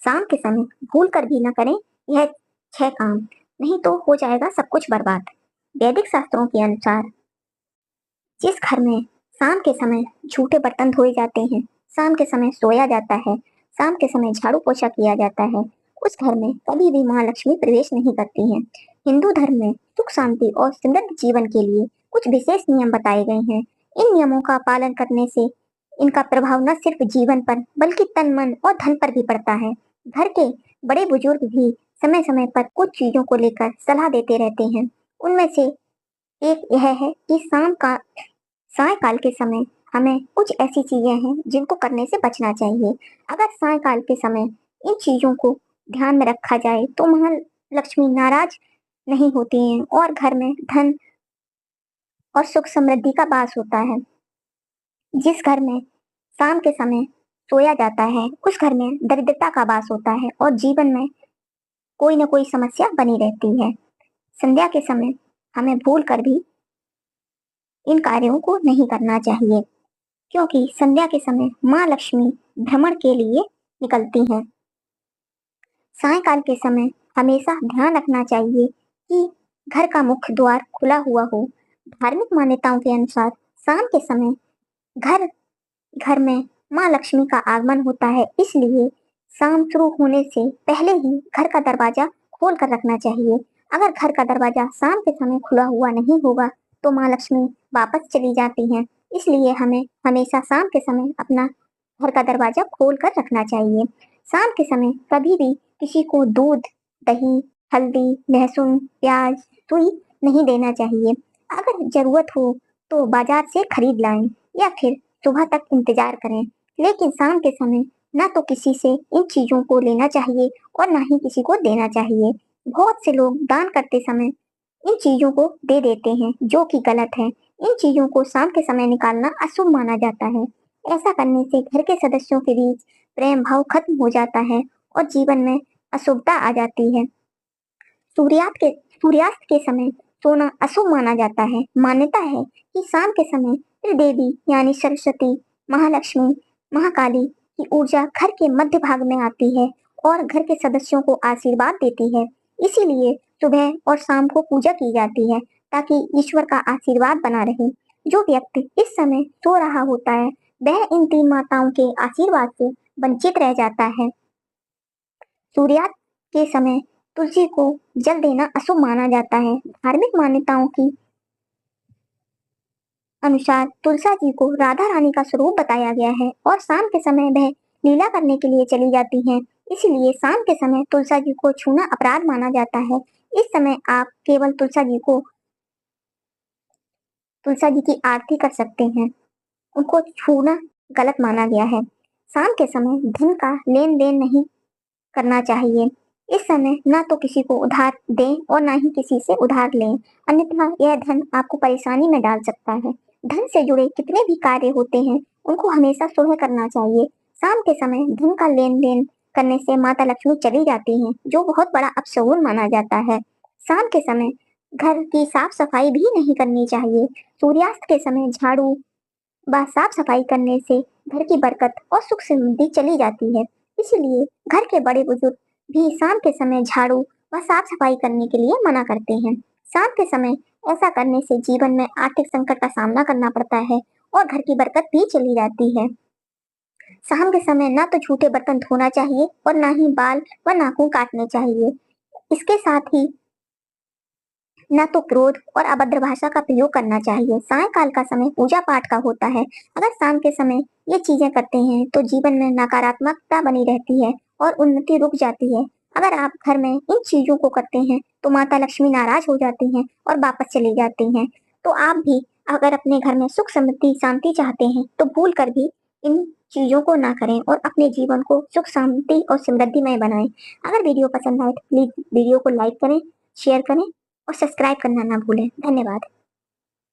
शाम के समय भूल कर भी न करें यह 6 काम, नहीं तो हो जाएगा सब कुछ बर्बाद। वैदिक शास्त्रों के अनुसार जिस घर में शाम के समय झूठे बर्तन धोए जाते हैं, शाम के समय सोया जाता है, शाम के समय झाड़ू पोछा किया जाता है, उस घर में कभी भी माँ लक्ष्मी प्रवेश नहीं करती हैं। हिंदू धर्म में सुख शांति और समृद्ध जीवन के लिए कुछ विशेष नियम बताए गए हैं। इन नियमों का पालन करने से इनका प्रभाव न सिर्फ जीवन पर बल्कि तन मन और धन पर भी पड़ता है। घर के बड़े बुजुर्ग भी समय समय पर कुछ चीजों को लेकर सलाह देते रहते हैं। उनमें से एक यह है कि सायकाल के समय हमें कुछ ऐसी चीजें हैं जिनको करने से बचना चाहिए। अगर सायकाल के समय इन चीजों को ध्यान में रखा जाए तो महालक्ष्मी नाराज नहीं होती हैं और घर में धन और सुख समृद्धि का वास होता है। जिस घर में शाम के समय सोया जाता है उस घर में दरिद्रता का वास होता है और जीवन में कोई न कोई समस्या बनी रहती है। संध्या के समय हमें भूल कर भी इन कार्यों को नहीं करना चाहिए, क्योंकि संध्या के समय माँ लक्ष्मी भ्रमण के लिए निकलती हैं। सायकाल के समय हमेशा ध्यान रखना चाहिए कि घर का मुख्य द्वार खुला हुआ हो। धार्मिक मान्यताओं के अनुसार शाम के समय घर घर में माँ लक्ष्मी का आगमन होता है, इसलिए शाम शुरू होने से पहले ही घर का दरवाजा खोल कर रखना चाहिए। अगर घर का दरवाजा शाम के समय खुला हुआ नहीं होगा तो माँ लक्ष्मी वापस चली जाती हैं, इसलिए हमें हमेशा शाम के समय अपना घर का दरवाजा खोल कर रखना चाहिए। शाम के समय कभी भी किसी को दूध, दही, हल्दी, लहसुन, प्याज, सुई नहीं देना चाहिए। अगर जरूरत हो तो बाजार से खरीद लाएं या फिर सुबह तक इंतजार करें, लेकिन शाम के समय ना तो किसी से इन चीजों को लेना चाहिए और ना ही किसी को देना चाहिए। बहुत से लोग दान करते समय इन चीजों को दे देते हैं, जो कि गलत है। इन चीजों को शाम के समय निकालना अशुभ माना जाता है। ऐसा करने से घर के सदस्यों के बीच प्रेम भाव खत्म हो जाता है और जीवन में अशुभता आ जाती है। सूर्यास्त के समय सोना अशुभ माना जाता है। मान्यता है कि शाम के समय त्रिदेवी यानी सरस्वती, महालक्ष्मी, महाकाली की ऊर्जा घर के मध्य भाग में आती है और घर के सदस्यों को आशीर्वाद देती है। इसीलिए सुबह और शाम को पूजा की जाती है ताकि ईश्वर का आशीर्वाद बना रहे। जो व्यक्ति इस समय सो रहा होता है वह इन तीन माताओं के आशीर्वाद से वंचित रह जाता है। सूर्यास्त के समय तुलसी को जल देना अशुभ माना जाता है। धार्मिक मान्यताओं की अनुसार तुलसा जी को राधा रानी का स्वरूप बताया गया है और शाम के समय वह लीला करने के लिए चली जाती हैं। इसलिए शाम के समय तुलसा जी को छूना अपराध माना जाता है। इस समय आप केवल तुलसा जी की आरती कर सकते हैं, उनको छूना गलत माना गया है। शाम के समय धन का लेन देन नहीं करना चाहिए। इस समय ना तो किसी को उधार दें और ना ही किसी से उधार लें, अन्यथा यह धन आपको परेशानी में डाल सकता है। धन से जुड़े कितने भी कार्य होते हैं उनको हमेशा सुबह करना चाहिए। शाम के समय धन का लेन देन करने से माता लक्ष्मी चली जाती हैं, जो बहुत बड़ा अपशगुन माना जाता है। शाम के समय घर की साफ सफाई भी नहीं करनी चाहिए। सूर्यास्त के समय झाड़ू व साफ सफाई करने से घर की बरकत और सुख समृद्धि चली जाती है। इसलिए घर के बड़े बुजुर्ग भी शाम के समय झाड़ू व साफ सफाई करने के लिए मना करते हैं। शाम के समय ऐसा करने से जीवन में आर्थिक संकट का सामना करना पड़ता है और घर की बरकत भी चली जाती है। शाम के समय ना तो झूठे बर्तन धोना चाहिए और ना ही बाल व नाखून काटने चाहिए। इसके साथ ही न तो क्रोध और अभद्र भाषा का प्रयोग करना चाहिए। सायकाल का समय पूजा पाठ का होता है। अगर शाम के समय ये चीजें करते हैं तो जीवन में नकारात्मकता बनी रहती है और उन्नति रुक जाती है। अगर आप घर में इन चीजों को करते हैं तो माता लक्ष्मी नाराज हो जाती हैं और वापस चली जाती हैं। तो आप भी अगर अपने घर में सुख समृद्धि शांति चाहते हैं तो भूल कर भी इन चीजों को ना करें और अपने जीवन को सुख शांति और समृद्धिमय बनाएं। अगर वीडियो पसंद आए तो प्लीज वीडियो को लाइक करें, शेयर करें और सब्सक्राइब करना ना भूलें। धन्यवाद।